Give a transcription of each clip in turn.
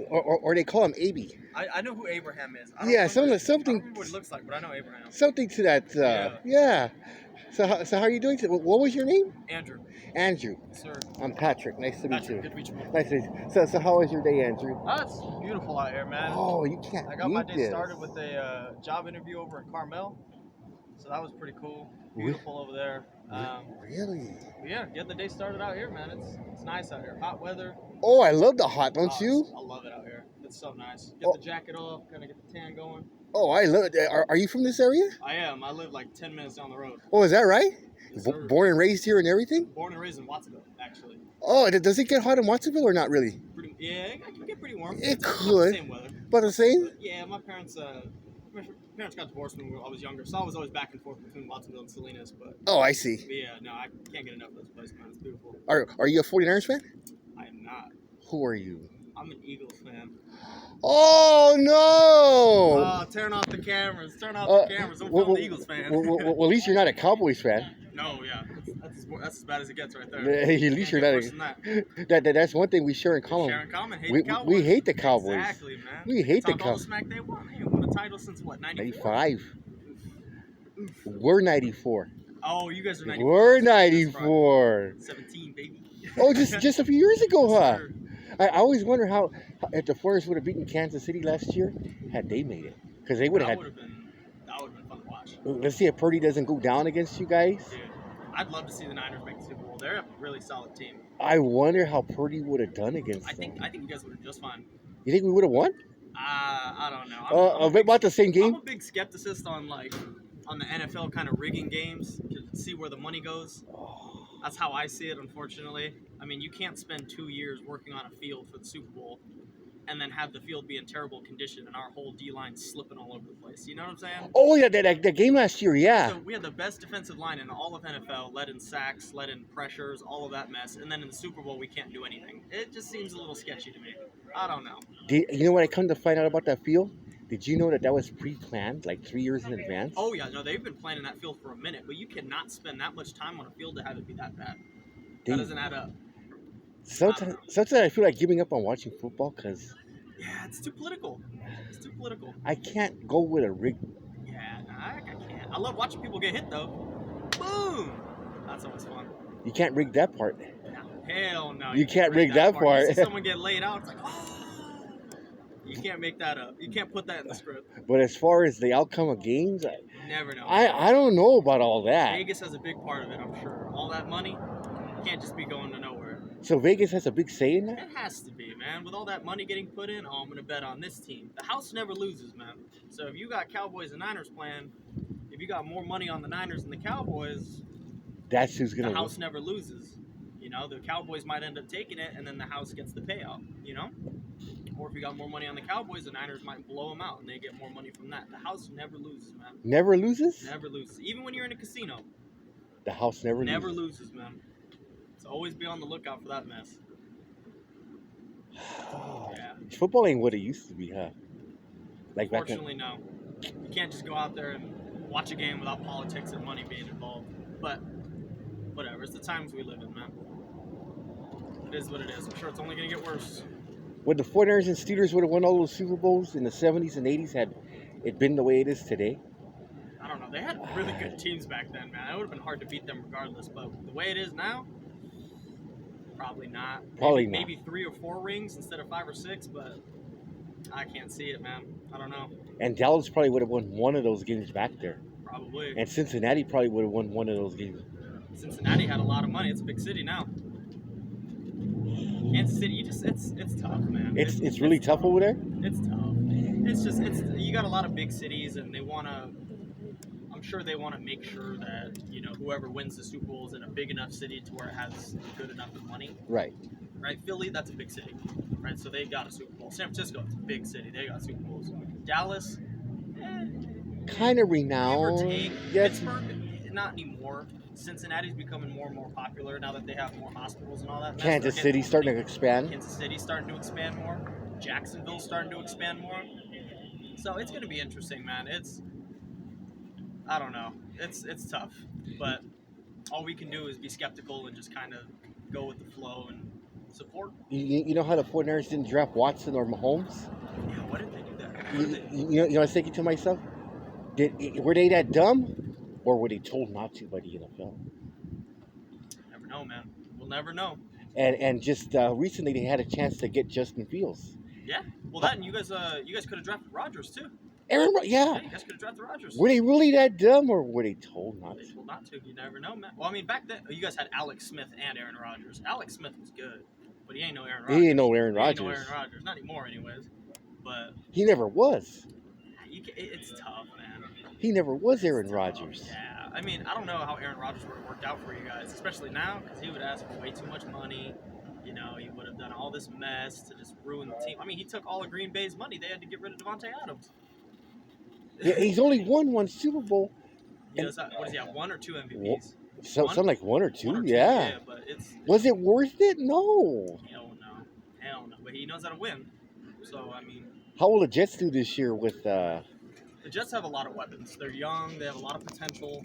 or they call him Aby. I know who Abraham is. I don't Yeah, remember, something I don't remember what he looks like, but I know Abraham. something to that. Yeah. Yeah. So how are you doing today? What was your name? Andrew. Andrew. Yes, sir. I'm Patrick. Nice to meet you. Patrick, good to meet you. Nice to meet you. So how was your day, Andrew? It's beautiful out here, man. Oh, you can't I got my beat day this. started with a job interview over in Carmel, so that was pretty cool. Beautiful over there. Really? Yeah, getting the day started out here, man. It's nice out here. Hot weather. Oh, I love the hot, don't you? I love it out here. It's so nice. Get the jacket off, kind of get the tan going. Oh, I love it. Are you from this area? I am. I live like 10 minutes down the road. Oh, is that right? Yes, Born and raised here and everything? Born and raised in Watsonville, actually. Oh, does it get hot in Watsonville or not really? Yeah, it can get pretty warm. It It's could. the same weather. But the same? But yeah, my parents got divorced when I was younger, so I was always back and forth between Watsonville and Salinas. But I see. yeah, no, I can't get enough of this place, man. It's beautiful. Are you a 49ers fan? I am not. Who are you? I'm an Eagles fan. Oh no! Oh, turn off the cameras. Turn off the cameras. I'm an Eagles fan. Well, at least you're not a Cowboys fan. No, yeah, that's as bad as it gets right there. At least you're not. That's one thing we share in common. Share in common. Hate we, the Cowboys. we hate the Cowboys. Exactly, man. We hate the Cowboys. All the smack they won. They won a title since what? 95. We're 94. Oh, you guys are 94. We're 94. 17, baby. Oh, just a few years ago, huh? Sure. I always wonder how if the 49ers would have beaten Kansas City last year had they made it, because they would have had. That would have been fun to watch. Let's see if Purdy doesn't go down against you guys. Dude, I'd love to see the Niners make the Super Bowl. They're a really solid team. I wonder how Purdy would have done against them. I think you guys would have just fine. You think we would have won? I don't know. About the same game. I'm a big skepticist on the NFL kind of rigging games to see where the money goes. That's how I see it, unfortunately. I mean, you can't spend 2 years working on a field for the Super Bowl and then have the field be in terrible condition and our whole D-line slipping all over the place. You know what I'm saying? Oh, yeah, that game last year, yeah. So we had the best defensive line in all of NFL, led in sacks, led in pressures, all of that mess. And then in the Super Bowl, we can't do anything. It just seems a little sketchy to me. I don't know. You know what I come to find out about that field? Did you know that was pre-planned, like 3 years in advance? Oh, yeah. No, they've been planning that field for a minute, but you cannot spend that much time on a field to have it be that bad. That doesn't add up. Sometimes I feel like giving up on watching football because... Yeah, it's too political. It's too political. I can't go with a rig. Yeah, I can't. I love watching people get hit, though. Boom! That's always fun. You can't rig that part. No, hell no. You can't rig that part. You see someone get laid out, it's like, oh! You can't make that up. You can't put that in the script. But as far as the outcome of games, never know. I don't know about all that. Vegas has a big part of it, I'm sure. All that money can't just be going to nowhere. So Vegas has a big say in that? It has to be, man. With all that money getting put in, I'm going to bet on this team. The house never loses, man. So if you got Cowboys and Niners playing, if you got more money on the Niners than the Cowboys, that's who's going to the house never loses. You know, the Cowboys might end up taking it, and then the house gets the payout, you know? Or if you got more money on the Cowboys, the Niners might blow them out, and they get more money from that. The house never loses, man. Never loses? Never loses. Even when you're in a casino. The house never loses, man. So always be on the lookout for that mess. Yeah. Football ain't what it used to be, huh? Like Unfortunately, no. You can't just go out there and watch a game without politics and money being involved. But whatever. It's the times we live in, man. It is what it is. I'm sure it's only going to get worse. Would the 49ers and Steelers would have won all those Super Bowls in the 70s and 80s had it been the way it is today? I don't know. They had really good teams back then, man. It would have been hard to beat them regardless. But the way it is now, probably not. Maybe 3 or 4 rings instead of 5 or 6, but I can't see it, man. I don't know. And Dallas probably would have won one of those games back there. Probably. And Cincinnati probably would have won one of those games. Cincinnati had a lot of money. It's a big city now. Kansas City, it's tough, man. It's really tough over there? It's tough. You got a lot of big cities, and I'm sure they want to make sure that, you know, whoever wins the Super Bowl is in a big enough city to where it has good enough money. Right. Right. Philly, that's a big city. Right. So they got a Super Bowl. San Francisco, it's a big city. They got Super Bowls. Dallas, kind of renowned. Pittsburgh, not anymore. Cincinnati's becoming more and more popular now that they have more hospitals and all that. Kansas City's starting to expand. Kansas City's starting to expand more. Jacksonville's starting to expand more. So it's going to be interesting, man. I don't know. It's tough. But all we can do is be skeptical and just kind of go with the flow and support. You know how the 49ers didn't draft Watson or Mahomes? Yeah, why did they do that? What You, did they? you know, I was thinking to myself, were they that dumb, or were they told not to by the NFL? Never know, man. We'll never know. And just recently they had a chance to get Justin Fields. Yeah. Well, that and you guys could have drafted Rodgers too. Yeah. Yeah, you guys could have drafted Rodgers. Were they really that dumb, or were they told not They to? told not to. You never know, man. Well, I mean, back then you guys had Alex Smith and Aaron Rodgers. Alex Smith was good, but he ain't no Aaron Rodgers. He ain't no Aaron He ain't Rodgers. no Aaron Rodgers. Not anymore, anyways. But He never was. it's tough, man. He never was Aaron It's tough. Rodgers. Yeah. I mean, I don't know how Aaron Rodgers would have worked out for you guys, especially now, because he would ask for way too much money. You know, he would have done all this mess to just ruin the team. I mean, he took all of Green Bay's money. They had to get rid of Devontae Adams. Yeah, he's only won one Super Bowl. What does he have? 1 or 2 MVPs? Something like one or two. One or two, Yeah. but it's Was it worth it? No. hell no. But he knows how to win. So I mean, How will the Jets do this year with? the Jets have a lot of weapons. They're young. They have a lot of potential.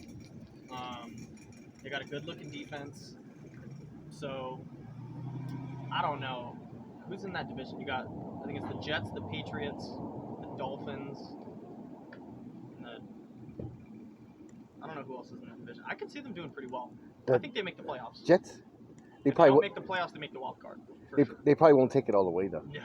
They got a good-looking defense. So I don't know who's in that division. You got, I think it's the Jets, the Patriots, the Dolphins, and I don't know who else is in that division. I can see them doing pretty well. I think they make the playoffs. Jets? They If probably don't won't. make the playoffs. They make the wild card. For sure. They probably won't take it all the way though. No.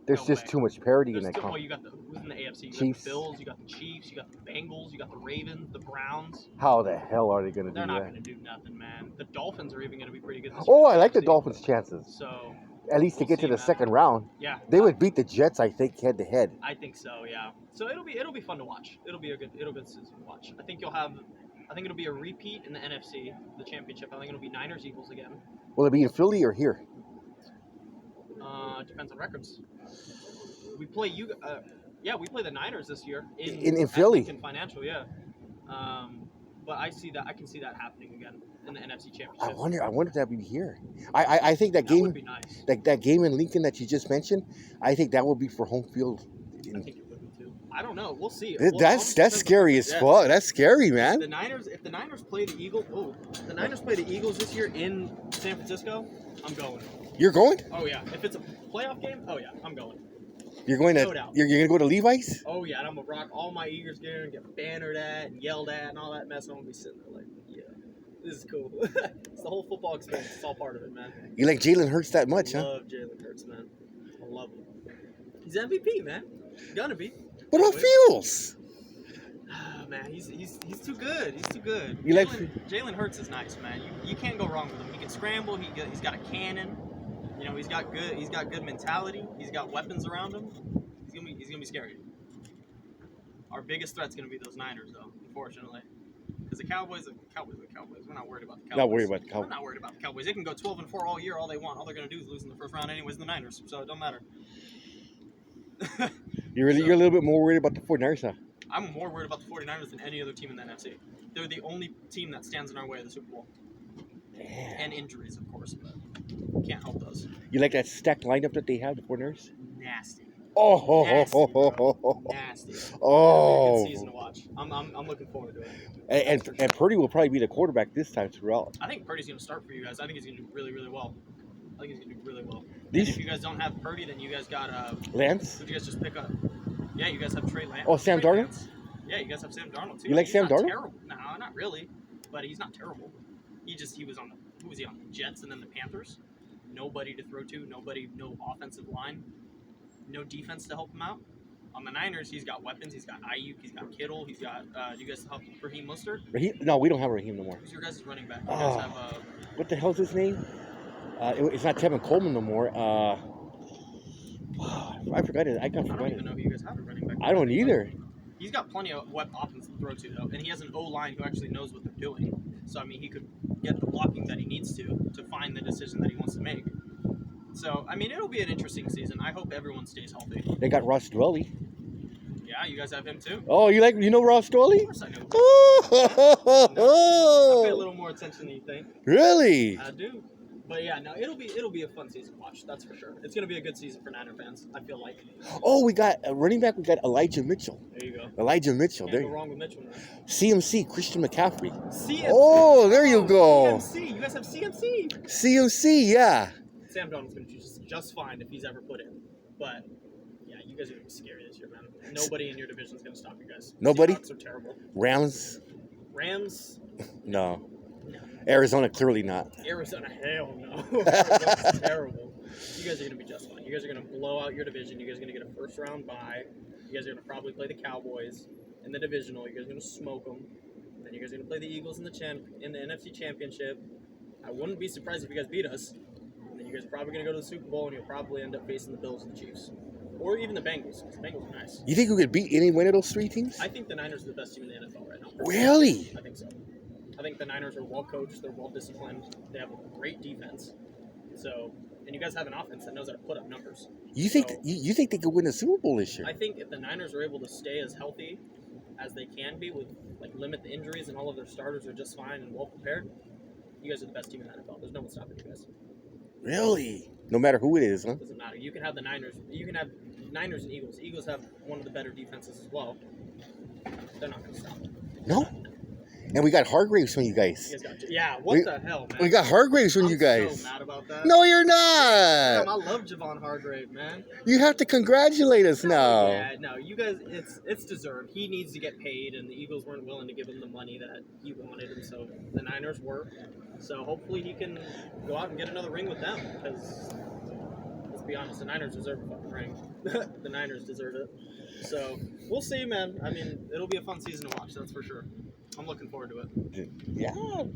There's No just way. too much parity in There's that still, well, conference. you got who's in the AFC? You Chiefs. got the Bills, you got the Chiefs, you got the Bengals, you got the Ravens, the Browns. How the hell are they going to do They're not that? going to do nothing, man. The Dolphins are even going to be pretty good this year. Oh, I like the AFC. Dolphins' chances. So, At least to we'll get to see, the man. second round. yeah. They would beat the Jets, I think, head to head. I think so, yeah. So it'll be fun to watch. It'll be a good season to watch. I think it'll be a repeat in the NFC, the championship. I think it'll be Niners Eagles again. Will it be in Philly or here? Depends on records. We play we play the Niners this year In at Philly. Lincoln Financial, yeah. But I can see that happening again in the NFC Championship. I wonder if that would be here. I think that That game would be nice. that game in Lincoln that you just mentioned, I think that would be for home field. I think it would be too. I don't know. We'll see. That's scary as fuck. That's scary, man. If the Niners play the Eagles this year in San Francisco, I'm going. You're going? Oh yeah. If it's a playoff game, oh yeah, I'm going. You're going to No doubt. you're gonna go to Levi's? Oh yeah, and I'm gonna rock all my Eagles gear and get bannered at and yelled at and all that mess. I'm gonna be sitting there like, yeah, this is cool. It's the whole football experience. It's all part of it, man. You like Jalen Hurts that much, I huh? love Jalen Hurts, man. I love him. He's MVP, man. Gonna be. What about Fields? Man, he's too good. He's too good. You like- Jalen Hurts is nice, man. You can't go wrong with him. He can scramble. He's got a cannon. You know, he's got good mentality. He's got weapons around him. He's gonna be scary. Our biggest threat's gonna be those Niners, though, unfortunately. Because the Cowboys. We're not worried about the Cowboys. Not worried about the Cowboys. We're not worried about the Cowboys. They can go 12-4 all year, all they want. All they're gonna do is lose in the first round, anyways. The Niners, so it don't matter. You're a little bit more worried about the 49ers, huh? I'm more worried about the 49ers than any other team in the NFC. They're the only team that stands in our way of the Super Bowl. Damn. And injuries, of course, but can't help those. You like that stacked lineup that they have, the 49ers? Nasty. Oh, ho, ho, Nasty, ho, bro. ho, ho. Nasty. Oh. Good season to watch. I'm looking forward to it. And Purdy will probably be the quarterback this time throughout. I think Purdy's going to start for you guys. I think he's going to do really, really well. I think he's going to do really well. These- And if you guys don't have Purdy, then you guys got Lance? who'd you guys just pick up? Yeah, you guys have Trey Lance. Oh, Sam Trey Darnold? Lance. Yeah, you guys have Sam Darnold too. You like He's Sam not Darnold? Terrible. No, not really. But he's not terrible. He was on who was he on? The Jets and then the Panthers. Nobody to throw to. No offensive line. No defense to help him out. On the Niners, he's got weapons. He's got Ayuk. He's got Kittle. He's got. Do you guys have Raheem Mostert? No, we don't have Raheem no more. Who's your guys' running back? You Oh. guys have. What the hell's his name? It's not Tevin Coleman no more. I forgot it. I can't I forget don't even it. know who you guys have at running back. I don't either. He's got plenty of options to throw to, though, and he has an O-line who actually knows what they're doing. So, I mean, he could get the blocking that he needs to find the decision that he wants to make. So, I mean, it'll be an interesting season. I hope everyone stays healthy. They got Ross Dwelly. Yeah, you guys have him, too. Oh, you know Ross Of Dwelly? course I know. Oh, I pay a little more attention than you think. really? I do. But, yeah, no, it'll be a fun season to watch. That's for sure. It's going to be a good season for Niner fans, I feel like. Oh, we got a running back. We got Elijah Mitchell. There you go. Elijah Mitchell. Can't There. go wrong with Mitchell, man. CMC, Christian McCaffrey. CMC. Oh, there you go. CMC. You guys have CMC. CMC, yeah. Sam Darnold's going to do just fine if he's ever put in. But yeah, you guys are going to be scary this year, man. Nobody in your division is going to stop you guys. Nobody? Seahawks are terrible. Rams? Rams? No. No. Arizona, clearly not. Arizona, hell no. Arizona's terrible. You guys are going to be just fine. You guys are going to blow out your division. You guys are going to get a first round bye. You guys are going to probably play the Cowboys in the divisional. You guys are going to smoke them. And then you guys are going to play the Eagles in the NFC Championship. I wouldn't be surprised if you guys beat us. And then you guys are probably going to go to the Super Bowl, and you'll probably end up facing the Bills and the Chiefs. Or even the Bengals, because the Bengals are nice. You think we could beat any one of those three teams? I think the Niners are the best team in the NFL right now. Really? I think so. I think the Niners are well coached. They're well disciplined. They have a great defense. So, and you guys have an offense that knows how to put up numbers. You think you think they could win the Super Bowl this year? I think if the Niners are able to stay as healthy as they can be, with like limit the injuries and all of their starters are just fine and well prepared, you guys are the best team in the NFL. There's no one stopping you guys. Really? No matter who it is, huh? It doesn't matter. You can have the Niners. You can have Niners and Eagles. Eagles have one of the better defenses as well. They're not going to stop them. No? And we got Hargraves from you guys. You guys got, what the hell, man? We got Hargraves from you guys. I'm so mad about that. No, you're Damn, not. I love Javon Hargrave, man. You have to congratulate us now. Yeah, no, you guys, it's deserved. He needs to get paid, and the Eagles weren't willing to give him the money that he wanted, and so the Niners were. So hopefully he can go out and get another ring with them, because let's be honest, the Niners deserve a fucking ring. The Niners deserve it. So we'll see, man. I mean, it'll be a fun season to watch, that's for sure. I'm looking forward to it. Yeah. Oh,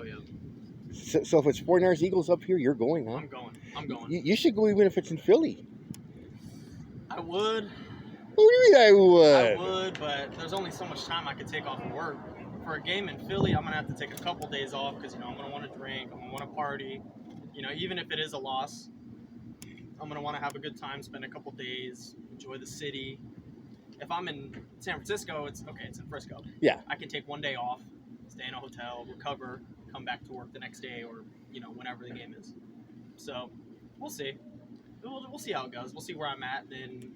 yeah. So if it's 49ers Eagles up here, you're going, huh? I'm going. You should go even if it's in Philly. I would. What do you mean I would? I would, but there's only so much time I could take off of work. For a game in Philly, I'm going to have to take a couple days off because, I'm going to want to drink, I'm going to want to party. Even if it is a loss, I'm going to want to have a good time, spend a couple days, enjoy the city. If I'm in San Francisco, it's in Frisco. Yeah. I can take one day off, stay in a hotel, recover, come back to work the next day or, whenever the game is. So, we'll see. We'll see how it goes. We'll see where I'm at. Then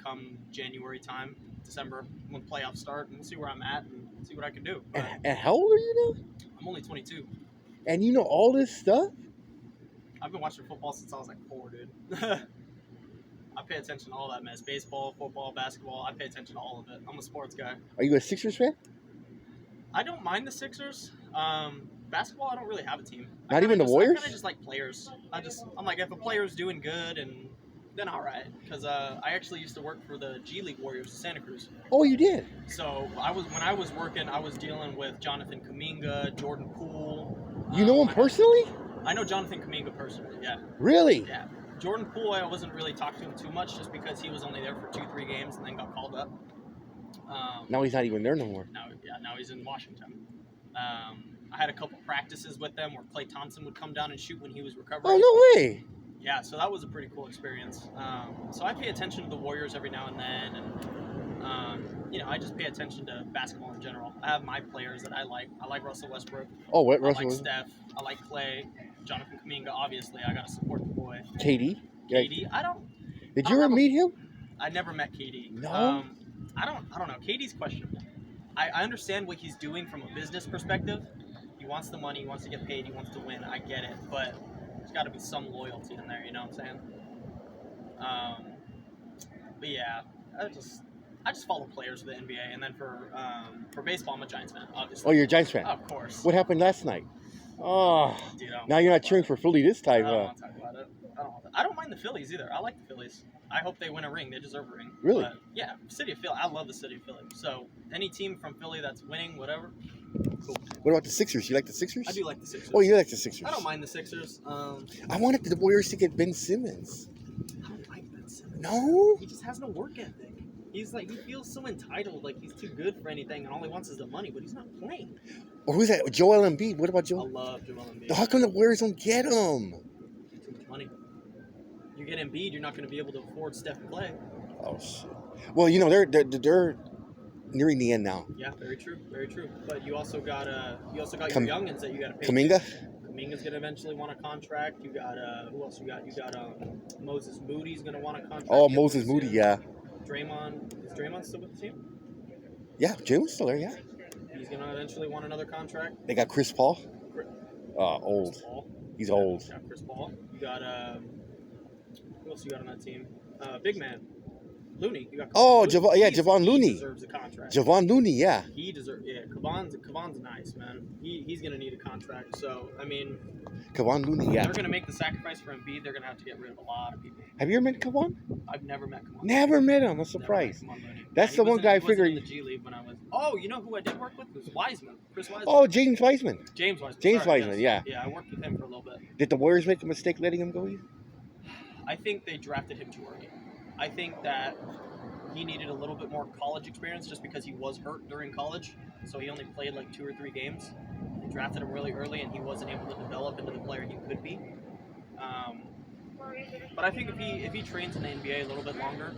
come January time, December, when playoffs start, and we'll see where I'm at and see what I can do. But and how old are you now? I'm only 22. And you know all this stuff? I've been watching football since I was like 4, dude. I pay attention to all that mess. Baseball, football, basketball. I pay attention to all of it. I'm a sports guy. Are you a Sixers fan? I don't mind the Sixers. Basketball, I don't really have a team. Not even the Warriors? I kind of just like players. I'm like, if a player's doing good, and then all right. Because I actually used to work for the G League Warriors of Santa Cruz. Oh, you did? So when I was working, I was dealing with Jonathan Kuminga, Jordan Poole. You know him personally? I know Jonathan Kuminga personally, yeah. Really? Yeah. Jordan Poole, I wasn't really talking to him too much just because he was only there for 2-3 games and then got called up. Now he's not even there no more. Now he's in Washington. I had a couple practices with them where Klay Thompson would come down and shoot when he was recovering. Oh, no way. Yeah, so that was a pretty cool experience. So I pay attention to the Warriors every now and then, and I just pay attention to basketball in general. I have my players that I like. I like Russell Westbrook. Oh, what I Russell? like Steph. I like Klay. Jonathan Kuminga, obviously. I got to support the boy. KD? KD, Did you ever meet him? I never met KD. No? I don't know. KD's questionable. I understand what he's doing from a business perspective. He wants the money. He wants to get paid. He wants to win. I get it. But there's got to be some loyalty in there. You know what I'm saying? But yeah, I just follow players for the NBA. And then for baseball, I'm a Giants fan, obviously. Oh, you're a Giants fan? Of course. What happened last night? Oh, Dude, now you're not cheering for Philly this time, I don't huh? want to talk about it. I don't mind the Phillies either. I like the Phillies. I hope they win a ring. They deserve a ring. Really? But yeah, city of Philly. I love the city of Philly. So any team from Philly that's winning, whatever, cool. What about the Sixers? You like the Sixers? I do like the Sixers. Oh, you like the Sixers? I don't mind the Sixers. I wanted the Warriors to get Ben Simmons. I don't like Ben Simmons. No? He just has no work ethic. He's like, he feels so entitled, like he's too good for anything, and all he wants is the money, but he's not playing. Or who's that? Joel Embiid. What about I Joel? love Joel Embiid. How come the Warriors don't get him? Too much money. You get Embiid, you're not going to be able to afford Steph and Clay. Oh shit. Well, they're nearing the end now. Yeah, very true, very true. But you also got your youngins that you got to pay. Kaminga? Kaminga's going to eventually want a contract. You got who else you got? You got Moses Moody's going to want a contract. Oh, Moses Moody, yeah. Draymond, is Draymond still with the team? Yeah, James still there, yeah. He's going to eventually want another contract. They got Chris Paul. Old. Chris Paul. He's old. You got Chris Paul. You got who else you got on that team? Big man, Looney. You got Oh, Kevon Looney. Javon He Looney. deserves a contract. Javon Looney, yeah. He deserves. Yeah, Kevon's nice, man. He's gonna need a contract. So I mean, Kevon Looney, yeah. they're gonna make the sacrifice for Embiid. They're gonna have to get rid of a lot of people. Have you ever met Kevon? I've never met Kevon. Never met him. I'm surprised. Never met Kevon Looney. That's Yeah, the one guy I he wasn't figured. in the G League when I was. Oh, you know who I did work with was Wiseman, Chris Wiseman. Oh, James Wiseman. James Wiseman. James Sorry, Wiseman, yes. yeah. Yeah, I worked with him for a little bit. Did the Warriors make a mistake letting him go? I think they drafted him too early. I think that he needed a little bit more college experience just because he was hurt during college. So he only played like 2 or 3 games. They drafted him really early and he wasn't able to develop into the player he could be. But I think if he trains in the NBA a little bit longer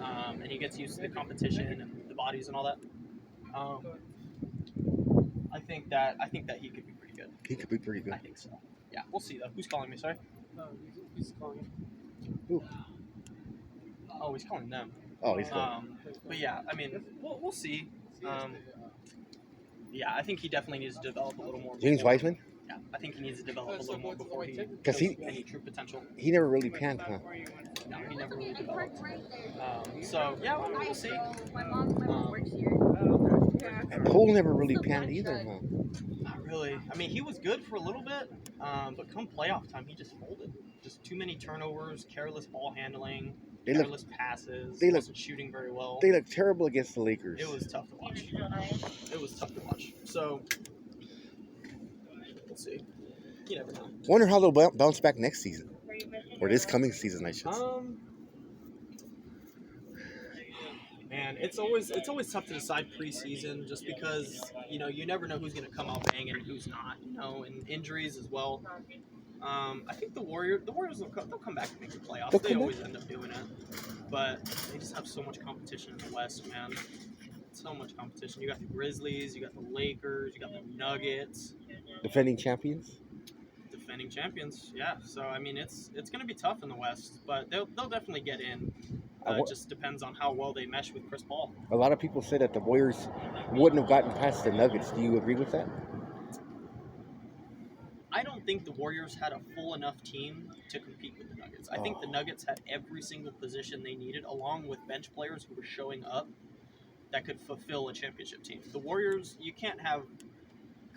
and he gets used to the competition and the bodies and all that, I think that he could be pretty good. He could be pretty good. I think so. Yeah, we'll see though. Who's calling me? Sorry. He's calling. Ooh. Oh, he's calling them. Oh, he's calling. But yeah, I mean, we'll see. Yeah, I think he definitely needs to develop a little more. James Wiseman? Yeah, I think he needs to develop a little more before he Because shows any true potential. he never really panned, huh? No, he never really developed. So yeah, we'll see. My mom works here. And Poole never really panned either, huh? Not really. I mean, he was good for a little bit, but come playoff time, he just folded. Just too many turnovers, careless ball handling, careless passes. they Wasn't shooting very well. They look terrible against the Lakers. It was tough to watch. It was tough to watch. So we'll see. You never know. Wonder how they'll bounce back next season. Or this coming season, I should say. Man, it's always tough to decide preseason just because you never know who's gonna come out banging and who's not. And injuries as well. I think the Warriors they'll come back and make the playoffs. They always end up doing it, but they just have so much competition in the West, man. So much competition. You got the Grizzlies, you got the Lakers, you got the Nuggets. Defending champions? Defending champions, yeah. So I mean, it's going to be tough in the West, but they'll definitely get in. It just depends on how well they mesh with Chris Paul. A lot of people say that the Warriors wouldn't have gotten past the Nuggets. Do you agree with that? I don't think the Warriors had a full enough team to compete with the Nuggets. I think the Nuggets had every single position they needed, along with bench players who were showing up that could fulfill a championship team. The Warriors, you can't have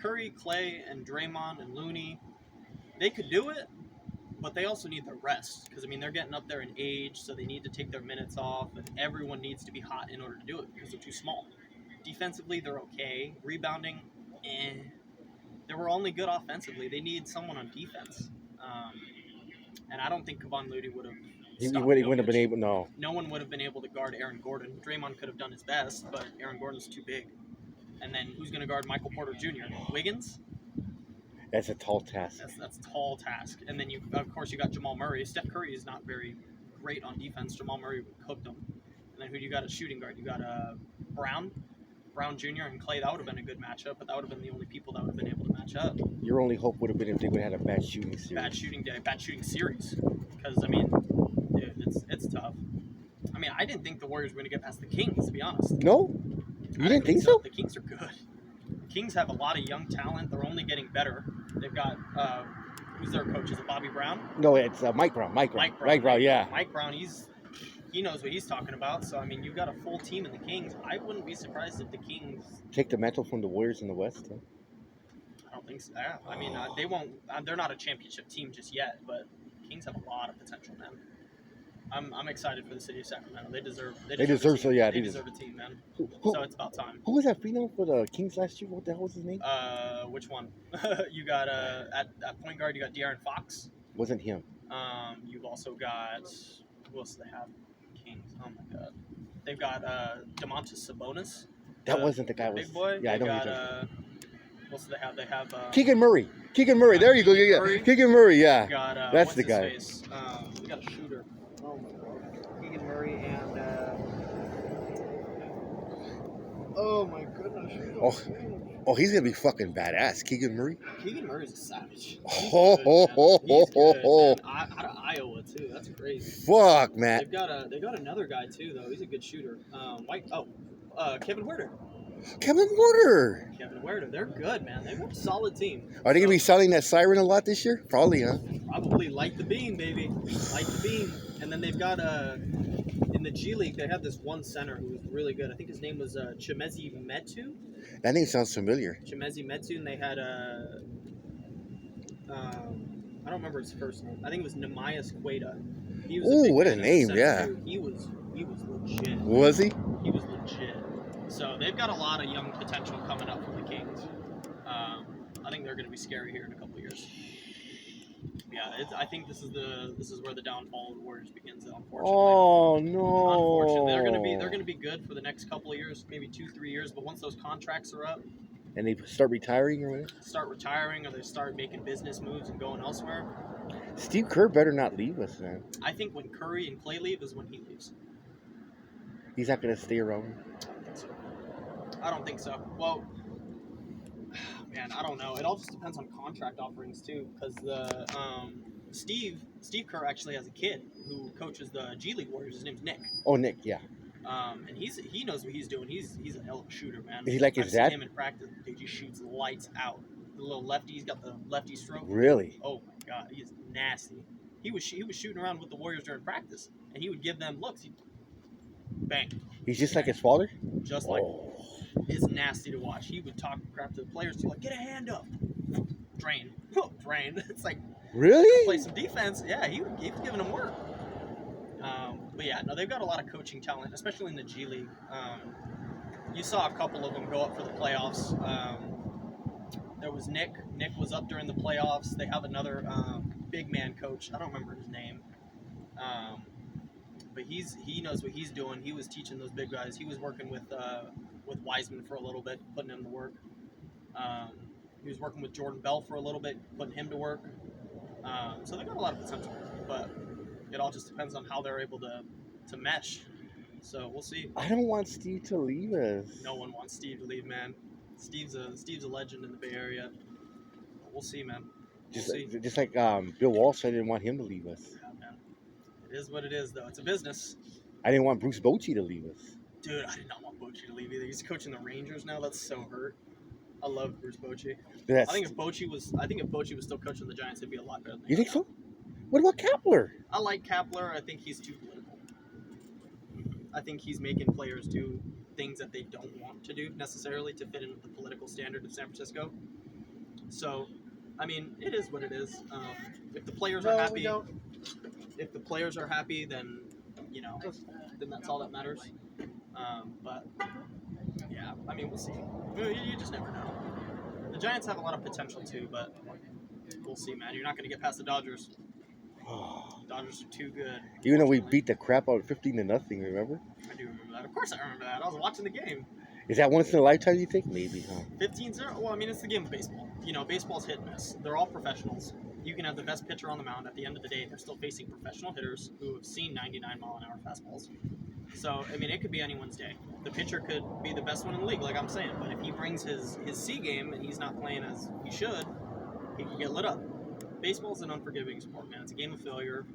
Curry, Clay, and Draymond and Looney. They could do it, but they also need the rest because, I mean, they're getting up there in age, so they need to take their minutes off, and everyone needs to be hot in order to do it because they're too small. Defensively, they're okay. Rebounding, They were only good offensively. They need someone on defense. And I don't think Kevon Looney would have. He wouldn't have been able, no. No one would have been able to guard Aaron Gordon. Draymond could have done his best, but Aaron Gordon's too big. And then who's going to guard Michael Porter Jr.? Wiggins? That's a tall task. That's a tall task. And then, of course, you got Jamal Murray. Steph Curry is not very great on defense. Jamal Murray cooked him. And then who do you got at shooting guard? You got Brown Jr. and Clay. That would have been a good matchup, but that would have been the only people that would have been able to match up. Your only hope would have been if they would have had a bad shooting series. Bad shooting series. Because, I mean, dude, it's tough. I mean, I didn't think the Warriors were going to get past the Kings, to be honest. No? You didn't think so? The Kings are good. The Kings have a lot of young talent. They're only getting better. They've got, who's their coach? Is it Bobby Brown? No, it's Mike Brown. Mike Brown, yeah. Mike Brown, he knows what he's talking about. So, I mean, you've got a full team in the Kings. I wouldn't be surprised if the Kings take the mantle from the Warriors in the West. Huh? I don't think so. Yeah. I mean, they won't. They're not a championship team just yet, but Kings have a lot of potential, man. I'm excited for the city of Sacramento. They deserve a team, man. So it's about time. Who was that phenom for the Kings last year? What the hell was his name? Which one? You got at point guard. You got De'Aaron Fox. Wasn't him. You've also got who else do they have? Kings. Oh my God. They've got Domantas Sabonis. That wasn't the guy. Big boy. Yeah, I know. What else do they have? They have Keegan Murray. There you go. Yeah. Keegan Murray. Yeah. Got, that's the guy. We got a shooter. Oh my God. Keegan Murray and. Oh my goodness. Oh, he's gonna be fucking badass. Keegan Murray. Keegan Murray's a savage. He's good, man. Out of Iowa too. That's crazy. Fuck, man. They got another guy too though. He's a good shooter. Kevin Huerter. Kevin Porter. Kevin Huerter. They're good, man. They've got a solid team. Are they gonna be selling that siren a lot this year? Probably, huh? Probably light the beam, baby. Light the beam. And then they've got in the G League, they have this one center who was really good. I think his name was Chimezi Metu. That name sounds familiar. Chimezi Metu, and they had I don't remember his first name. I think it was Nemias Queta. He was Ooh, big what a man in the name, center, yeah. too. He was legit. Was he? He was legit. So they've got a lot of young potential coming up for the Kings. I think they're going to be scary here in a couple of years. Yeah, I think this is where the downfall of the Warriors begins. Unfortunately. Oh no! Unfortunately, they're going to be good for the next couple of years, maybe 2-3 years. But once those contracts are up, And they start retiring or whatever. start retiring, or they start making business moves and going elsewhere. Steve Kerr better not leave us, man. I think when Curry and Clay leave is when he leaves. He's not gonna stay around. I don't think so. Well, man, I don't know. It all just depends on contract offerings too, because the Steve Kerr actually has a kid who coaches the G League Warriors. His name's Nick. Oh, Nick, yeah. And he knows what he's doing. He's a hell of a shooter, man. Is he like his I've dad? seen him in practice. Dude, he shoots lights out. The little lefty, he's got the lefty stroke. Really? Oh my God, he is nasty. He was shooting around with the Warriors during practice, and he would give them looks. He'd bang. He's just like his father? Just like Oh. it's nasty to watch. He would talk crap to the players too, like get a hand up, drain, drain. It's like Really? play some defense. Yeah, he was giving them work. But yeah, no, they've got a lot of coaching talent, especially in the G League. You saw a couple of them go up for the playoffs. There was Nick. Nick was up during the playoffs. They have another big man coach. I don't remember his name. But he knows what he's doing. He was teaching those big guys. He was working with Wiseman for a little bit, putting him to work. He was working with Jordan Bell for a little bit, putting him to work. So they got a lot of potential, but it all just depends on how they're able to mesh. So we'll see. I don't want Steve to leave us. No one wants Steve to leave, man. Steve's a legend in the Bay Area. We'll see, man. We'll see. Just like Bill Walsh, I didn't want him to leave us. Yeah, man. It is what it is, though. It's a business. I didn't want Bruce Bochy to leave us. Dude, I did not want Bochy to leave either. He's coaching the Rangers now. That's so hurt. I love Bruce Bochy. That's, I think if Bochy was still coaching the Giants, it'd be a lot better. Than you think so? What about Kapler? I like Kapler. I think he's too political. I think he's making players do things that they don't want to do necessarily to fit in with the political standard of San Francisco. So, I mean, it is what it is. If the players are happy, if the players are happy, then then that's all that matters. But yeah, I mean, we'll see. You just never know. The Giants have a lot of potential too, but we'll see, man. You're not going to get past the Dodgers. Dodgers are too good. Even though we beat the crap out 15-0, remember? I do remember that. Of course I remember that. I was watching the game. Is that once in a lifetime, you think? Maybe, huh? 15-0? Well, I mean, it's the game of baseball. Baseball's hit and miss. They're all professionals. You can have the best pitcher on the mound. At the end of the day, they're still facing professional hitters who have seen 99-mile-an-hour fastballs. So, I mean, it could be anyone's day. The pitcher could be the best one in the league, like I'm saying. But if he brings his C game and he's not playing as he should, he could get lit up. Baseball's an unforgiving sport, man. It's a game of failure.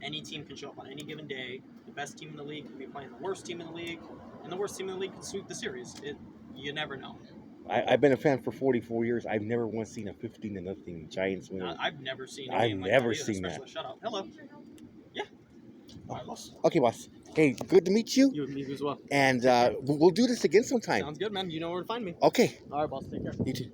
Any team can show up on any given day. The best team in the league can be playing the worst team in the league, and the worst team in the league can sweep the series. You never know. I've been a fan for 44 years. I've never once seen a 15-0 Giants win. I've never seen. I've never seen that. Shut up. Hello. Yeah. All right, boss. Okay, boss. Hey, good to meet you. You and me as well. And we'll do this again sometime. Sounds good, man. You know where to find me. Okay. All right, boss. Take care. You too.